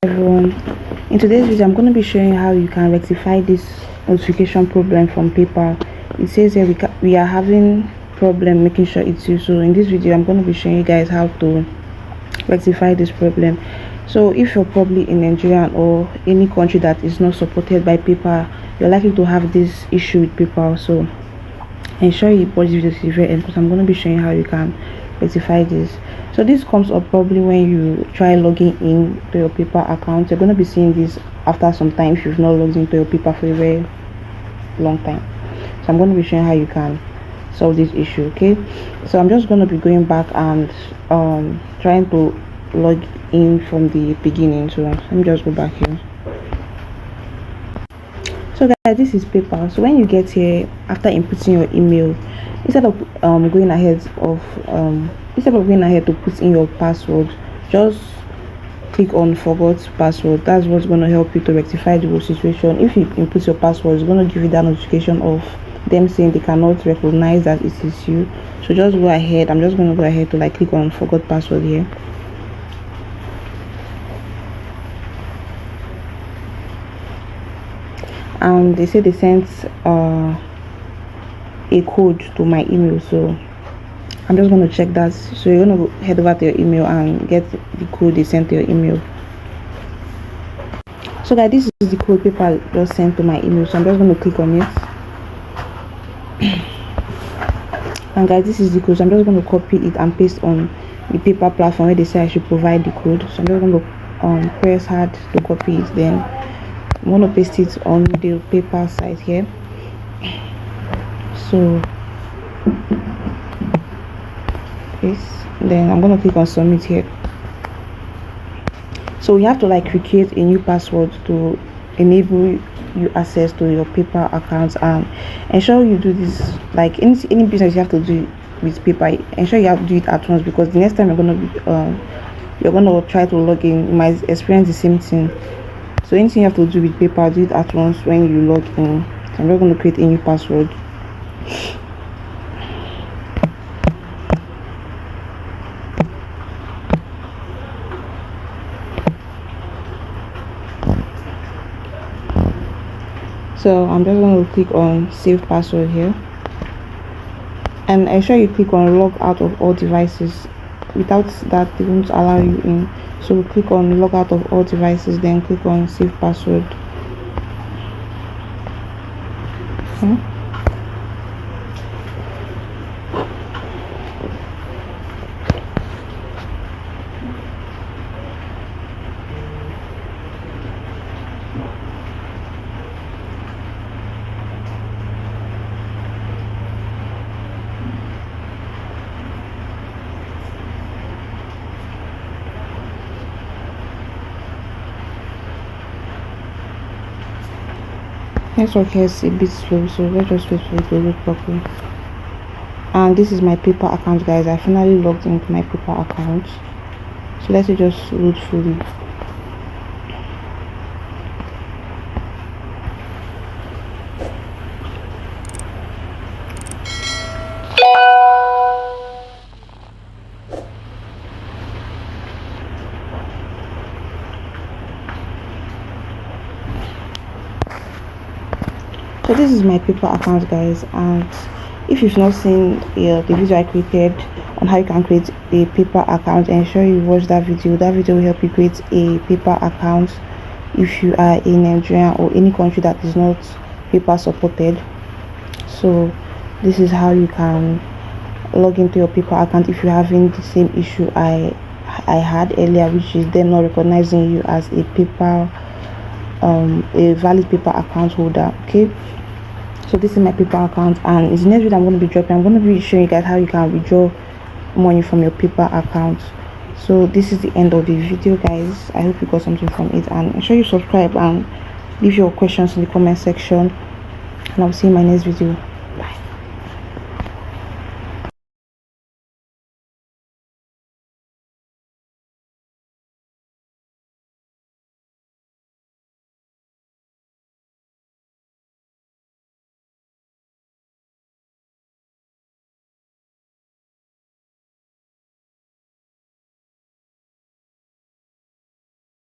Everyone, in today's video I'm going to be showing you how you can rectify this notification problem from PayPal. It says here we are having problem making sure it's you. So in this video I'm going to be showing you guys how to rectify this problem. So if you're probably in Nigeria or any country that is not supported by PayPal, you're likely to have this issue with PayPal. So ensure you watch this video to the very end, because I'm going to be showing you how you can rectify this. So this comes up probably when you try logging in to your PayPal account. You're going to be seeing this after some time if you've not logged into your PayPal for a very long time. So I'm going to be showing how you can solve this issue. Okay, so I'm just going to be going back and trying to log in from the beginning. So let me just go back here. So guys, this is PayPal. So when you get here, after inputting your email, instead of going ahead to put in your password, just click on forgot password. That's what's going to help you to rectify the whole situation. If you input your password, it's going to give you that notification of them saying they cannot recognize that it is you. So just go ahead. I'm just going to go ahead to click on forgot password here. And they say they sent a code to my email, so I'm just going to check that. So you're going to head over to your email and get the code they sent to your email. So guys, this is the code PayPal just sent to my email, so I'm just going to click on it. And guys, this is the code, so I'm just going to copy it and paste on the PayPal platform where they say I should provide the code. So I'm just going to press hard to copy it. Then I'm going to paste it on the PayPal site here. So then I'm going to click on submit here. So you have to create a new password to enable you access to your PayPal account, and ensure you do this any business you have to do with PayPal. Ensure you have to do it at once, because the next time you're going to try to log in, you might experience the same thing. So anything you have to do with PayPal, do it at once when you log in. So I'm just going to create a new password. So I'm just going to click on save password here, and ensure you click on log out of all devices. Without that, they won't allow you in. So click on log out of all devices, then click on save password. Network here is a bit slow, so let's just wait for it to load properly. And this is my PayPal account, guys. I finally logged into my PayPal account, so let's just load fully. So this is my PayPal account, guys, and if you've not seen the video I created on how you can create a PayPal account, ensure you watch that video. That video will help you create a PayPal account if you are in Nigeria or any country that is not PayPal supported. So this is how you can log into your PayPal account if you're having the same issue I had earlier, which is them not recognizing you as a PayPal a valid PayPal account holder. Okay, so this is my PayPal account, and in the next video I'm going to be dropping, I'm going to be showing you guys how you can withdraw money from your PayPal account. So this is the end of the video, guys. I hope you got something from it, and ensure you subscribe and leave your questions in the comment section, and I'll see you in my next video. Bye.